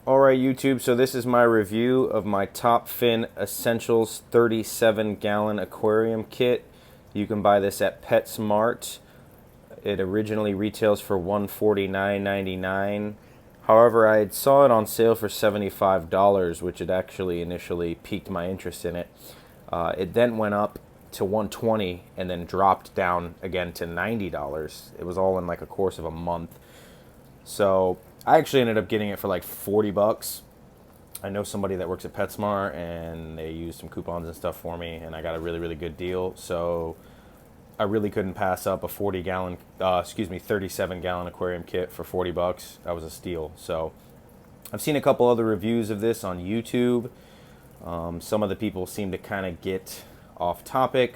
Alright YouTube, so this is my review of my Top Fin Essentials 37-gallon aquarium kit. You can buy this at PetSmart. It originally retails for $149.99. However, I saw it on sale for $75, which had actually initially piqued my interest in it. It then went up to $120 and then dropped down again to $90. It was all in like a course of a month. So I actually ended up getting it for like 40 bucks. I know somebody that works at PetSmart and they used some coupons and stuff for me, and I got a really, really good deal. So I really couldn't pass up a 37-gallon aquarium kit for 40 bucks. That was a steal. So I've seen a couple other reviews of this on YouTube. Some of the people seem to kind of get off topic.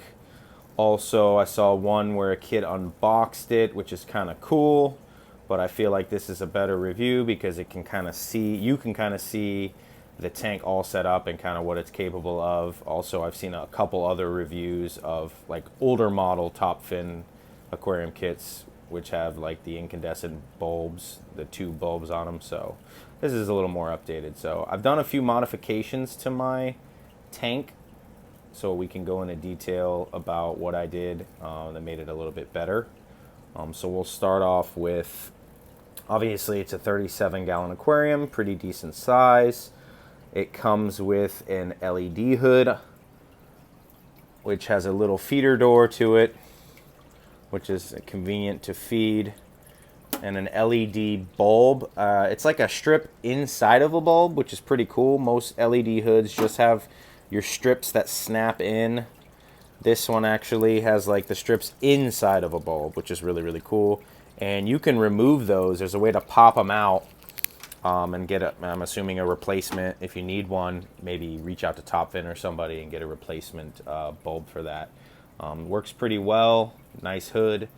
Also, I saw one where a kid unboxed it, which is kind of cool. But I feel like this is a better review because you can kind of see the tank all set up and kind of what it's capable of. Also, I've seen a couple other reviews of like older model Top Fin aquarium kits, which have like the incandescent bulbs, the tube bulbs on them. So this is a little more updated. So I've done a few modifications to my tank, so we can go into detail about what I did that made it a little bit better. So we'll start off with, obviously it's a 37-gallon aquarium, pretty decent size. It comes with an LED hood, which has a little feeder door to it, which is convenient to feed, and an LED bulb. It's like a strip inside of a bulb, which is pretty cool. Most LED hoods just have your strips that snap in. This one actually has like the strips inside of a bulb, which is really, really cool. And you can remove those. There's a way to pop them out and get I'm assuming a replacement. If you need one, maybe reach out to Top Fin or somebody and get a replacement bulb for that. Works pretty well. Nice hood.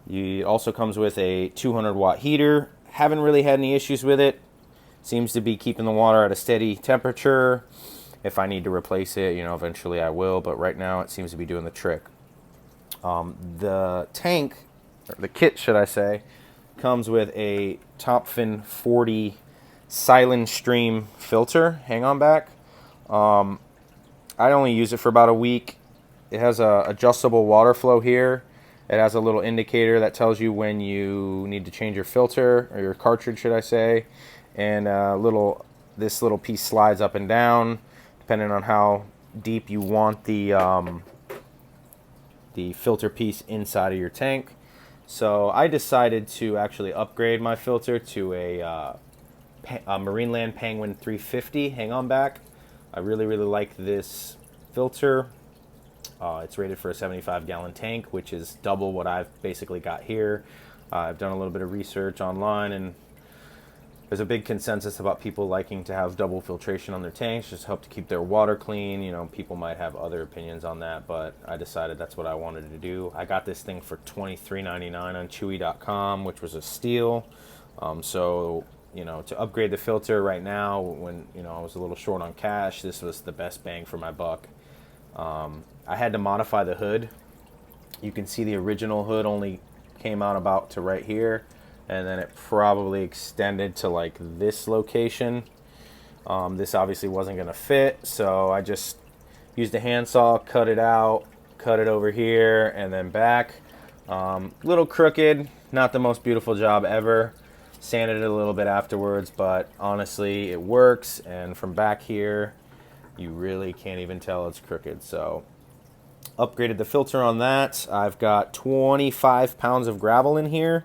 It also comes with a 200-watt heater. Haven't really had any issues with it. Seems to be keeping the water at a steady temperature. If I need to replace it, eventually I will, but right now it seems to be doing the trick. The tank, or the kit should I say, comes with a Top Fin 40 Silent Stream filter. Hang on back. I only use it for about a week. It has a adjustable water flow here. It has a little indicator that tells you when you need to change your filter, or your cartridge should I say, and this little piece slides up and down depending on how deep you want the filter piece inside of your tank. So I decided to actually upgrade my filter to a Marineland Penguin 350. Hang on back. I really, really like this filter. It's rated for a 75-gallon tank, which is double what I've basically got here. I've done a little bit of research online, and there's a big consensus about people liking to have double filtration on their tanks, just help to keep their water clean. People might have other opinions on that, but I decided that's what I wanted to do. I got this thing for $23.99 on Chewy.com, which was a steal. So to upgrade the filter right now, when I was a little short on cash, this was the best bang for my buck. I had to modify the hood. You can see the original hood only came out about to right here, and then it probably extended to like this location. This obviously wasn't going to fit, so I just used a handsaw, cut it out, cut it over here, and then back. Little crooked, not the most beautiful job ever. Sanded it a little bit afterwards, but honestly, it works, and from back here, you really can't even tell it's crooked. So upgraded the filter on that. I've got 25 pounds of gravel in here.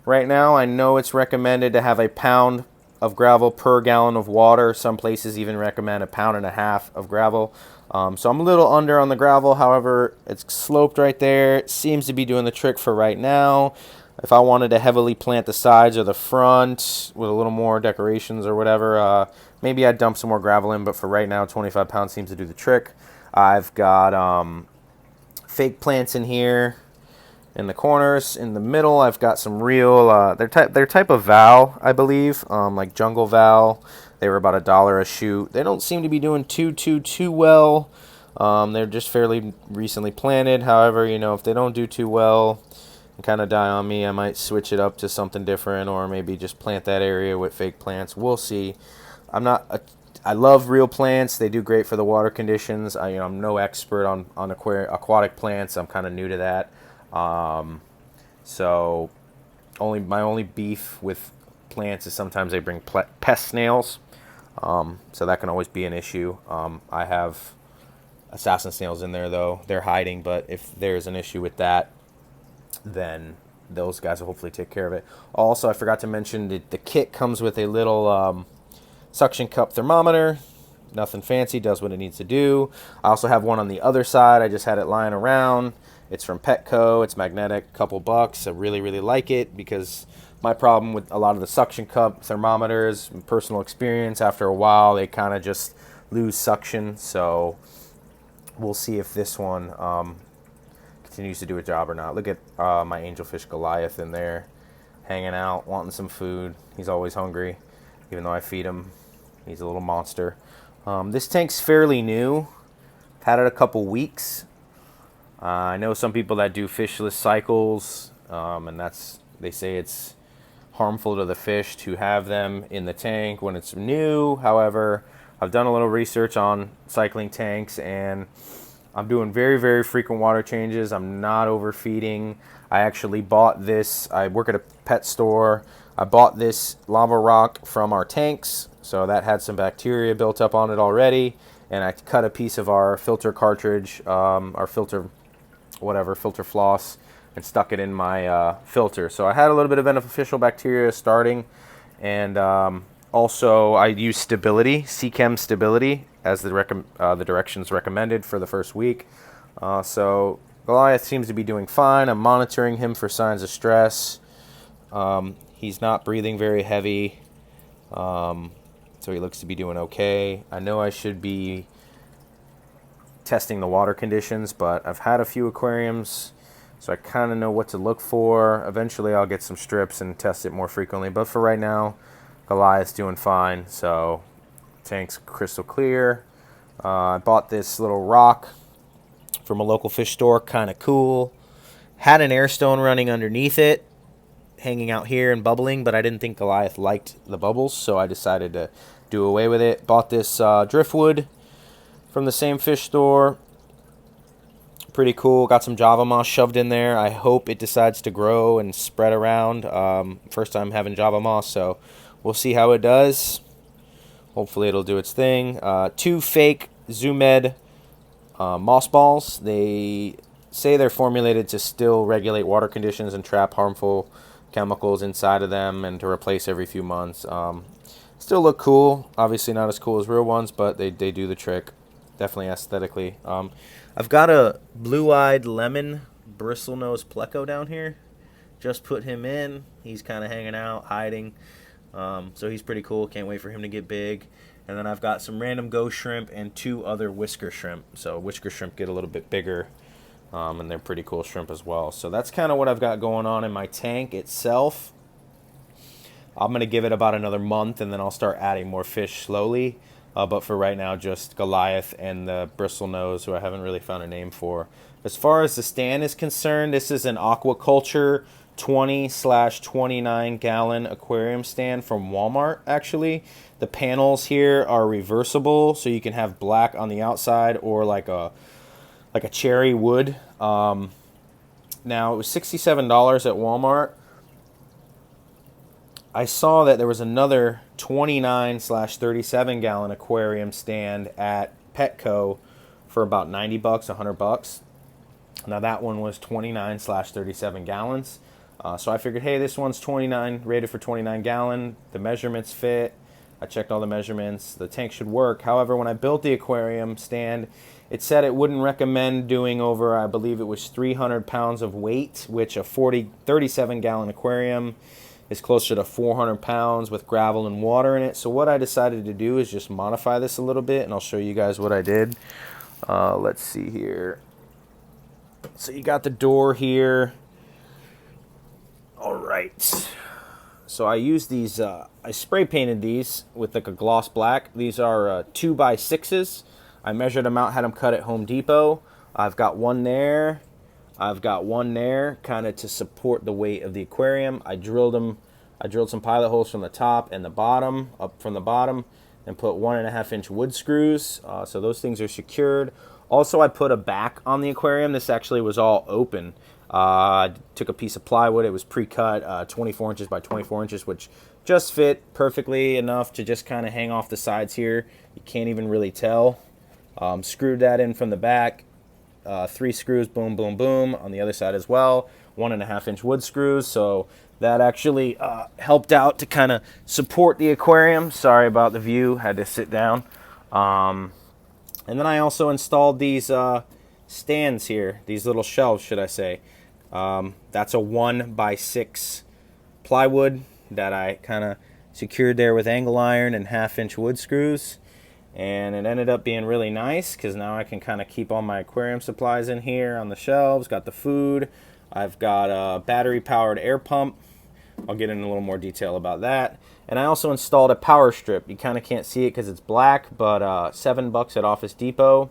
Right now, I know it's recommended to have a pound of gravel per gallon of water. Some places even recommend 1.5 pounds of gravel. So I'm a little under on the gravel. However, it's sloped right there. It seems to be doing the trick for right now. If I wanted to heavily plant the sides or the front with a little more decorations or whatever, maybe I'd dump some more gravel in. But for right now, 25 pounds seems to do the trick. I've got fake plants in here. In the corners, in the middle, I've got some real, they're type of Val, I believe, like Jungle Val. They were about $1 a shoot. They don't seem to be doing too well. They're just fairly recently planted. However, if they don't do too well, kind of die on me. I might switch it up to something different, or maybe just plant that area with fake plants. We'll see. I love real plants. They do great for the water conditions. I'm no expert on aquatic plants. I'm kind of new to that. So my only beef with plants is sometimes they bring pest snails. So that can always be an issue. I have assassin snails in there though. They're hiding, but if there's an issue with that, then those guys will hopefully take care of it. Also, I forgot to mention the kit comes with a little suction cup thermometer. Nothing fancy, does what it needs to do. I also have one on the other side. I just had it lying around. It's from Petco. It's magnetic, couple bucks. I really, really like it because my problem with a lot of the suction cup thermometers, personal experience, after a while, they kind of just lose suction. So we'll see if this one continues to do a job or not. Look at my angelfish Goliath in there, hanging out, wanting some food. He's always hungry, even though I feed him. He's a little monster. This tank's fairly new. I've had it a couple weeks. I know some people that do fishless cycles, and they say it's harmful to the fish to have them in the tank when it's new. However, I've done a little research on cycling tanks, and I'm doing very, very frequent water changes. I'm not overfeeding. I actually bought this. I work at a pet store. I bought this lava rock from our tanks, so that had some bacteria built up on it already. And I cut a piece of our filter cartridge, our filter floss, and stuck it in my filter. So I had a little bit of beneficial bacteria starting, and also I use stability, Chem stability, as the directions recommended for the first week. So Elias seems to be doing fine. I'm monitoring him for signs of stress. He's not breathing very heavy, so he looks to be doing okay. I know I should be testing the water conditions, but I've had a few aquariums, so I kind of know what to look for. Eventually I'll get some strips and test it more frequently, but for right now, Goliath's doing fine, so tank's crystal clear. I bought this little rock from a local fish store, kind of cool. Had an air stone running underneath it, hanging out here and bubbling, but I didn't think Goliath liked the bubbles, so I decided to do away with it. Bought this driftwood from the same fish store. Pretty cool. Got some Java moss shoved in there. I hope it decides to grow and spread around. First time having Java moss, so we'll see how it does. Hopefully it'll do its thing. 2 fake Zoomed moss balls. They say they're formulated to still regulate water conditions and trap harmful chemicals inside of them, and to replace every few months. Still look cool. Obviously not as cool as real ones, but they do the trick. Definitely aesthetically. I've got a blue-eyed lemon bristlenose pleco down here. Just put him in. He's kind of hanging out, hiding. So he's pretty cool. Can't wait for him to get big. And then I've got some random ghost shrimp and 2 other whisker shrimp. So whisker shrimp get a little bit bigger, and they're pretty cool shrimp as well. So that's kind of what I've got going on in my tank itself. I'm going to give it about another month, and then I'll start adding more fish slowly. But for right now, just Goliath and the bristlenose, who I haven't really found a name for. As far as the stand is concerned, this is an Aquaculture 20/29 gallon aquarium stand from Walmart, actually. The panels here are reversible, so you can have black on the outside or like a cherry wood. Now, it was $67 at Walmart. I saw that there was another 29/37 gallon aquarium stand at Petco for about 90 bucks, 100 bucks. Now that one was 29/37 gallons. So I figured, hey, this one's 29, rated for 29 gallon. The measurements fit. I checked all the measurements. The tank should work. However, when I built the aquarium stand, it said it wouldn't recommend doing over, I believe it was 300 pounds of weight, which a 37 gallon aquarium is closer to 400 pounds with gravel and water in it. So what I decided to do is just modify this a little bit, and I'll show you guys what I did. Let's see here. So you got the door here. All right. So I used these, I spray painted these with like a gloss black. These are 2x6s. I measured them out, had them cut at Home Depot. I've got one there. I've got one there kind of to support the weight of the aquarium. I drilled some pilot holes from the top and the bottom, up from the bottom, and put 1.5-inch wood screws. So those things are secured. Also, I put a back on the aquarium. This actually was all open. I took a piece of plywood. It was pre-cut, 24 inches by 24 inches, which just fit perfectly enough to just kind of hang off the sides here. You can't even really tell. Screwed that in from the back. 3 screws, boom, boom, boom, on the other side as well. 1.5-inch wood screws. So that actually helped out to kind of support the aquarium. Sorry about the view. Had to sit down. And then I also installed these stands here, these little shelves, should I say. That's a 1x6 plywood that I kind of secured there with angle iron and 1/2-inch wood screws. And it ended up being really nice because now I can kind of keep all my aquarium supplies in here on the shelves. Got the food. I've got a battery-powered air pump. I'll get into a little more detail about that. And I also installed a power strip. You kind of can't see it because it's black, but $7 at Office Depot.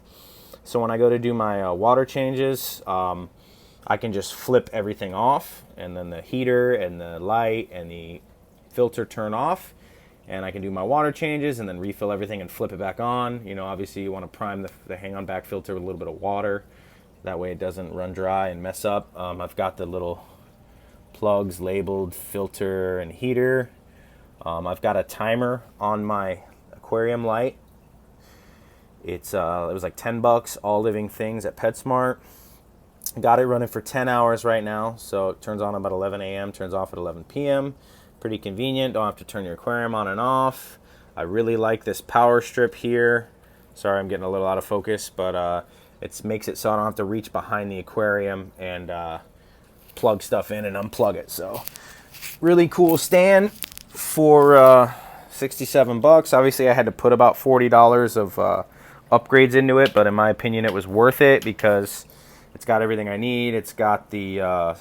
So when I go to do my water changes, I can just flip everything off, and then the heater and the light and the filter turn off, and I can do my water changes and then refill everything and flip it back on. You know, obviously you want to prime the hang-on back filter with a little bit of water. That way it doesn't run dry and mess up. I've got the little plugs labeled filter and heater. I've got a timer on my aquarium light. It was like $10, all living things at PetSmart. Got it running for 10 hours right now, so it turns on about 11 a.m., turns off at 11 p.m. Pretty convenient, don't have to turn your aquarium on and off. I really like this power strip here. Sorry, I'm getting a little out of focus, but it makes it so I don't have to reach behind the aquarium and plug stuff in and unplug it. So really cool stand for 67 bucks. Obviously I had to put about $40 of upgrades into it, but in my opinion it was worth it because it's got everything I need. It's got the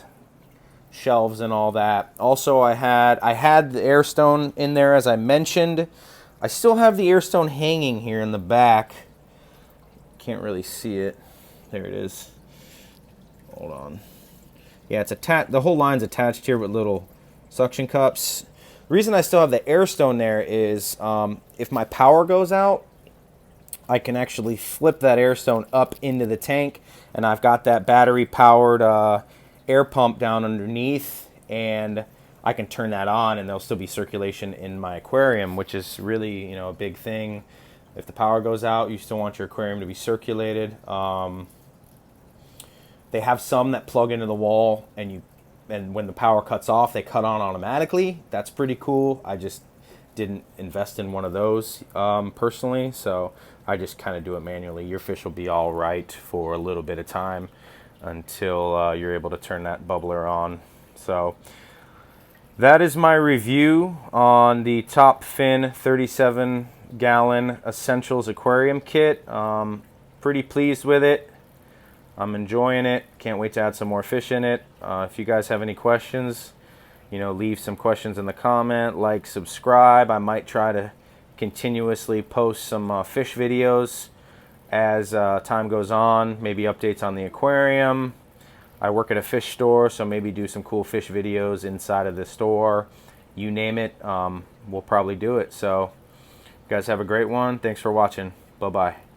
shelves and all that. Also I had the air stone in there, as I mentioned. I still have the air stone hanging here in the back. Can't really see it. There it is. Hold on. Yeah, it's attached. The whole line's attached here with little suction cups. The reason I still have the air stone there is if my power goes out, I can actually flip that air stone up into the tank, and I've got that battery powered air pump down underneath, and I can turn that on and there'll still be circulation in my aquarium, which is really, you know, a big thing. If the power goes out, you still want your aquarium to be circulated. They have some that plug into the wall, and when the power cuts off, they cut on automatically. That's pretty cool. I just didn't invest in one of those personally, so I just kind of do it manually. Your fish will be all right for a little bit of time until you're able to turn that bubbler on. So that is my review on the Top Fin 37-gallon Essentials Aquarium Kit. Pretty pleased with it. I'm enjoying it. Can't wait to add some more fish in it. If you guys have any questions, you know, leave some questions in the comment, like, subscribe. I might try to continuously post some fish videos as time goes on, maybe updates on the aquarium. I work at a fish store, so maybe do some cool fish videos inside of the store. You name it, we'll probably do it. So you guys have a great one. Thanks for watching. Bye-bye.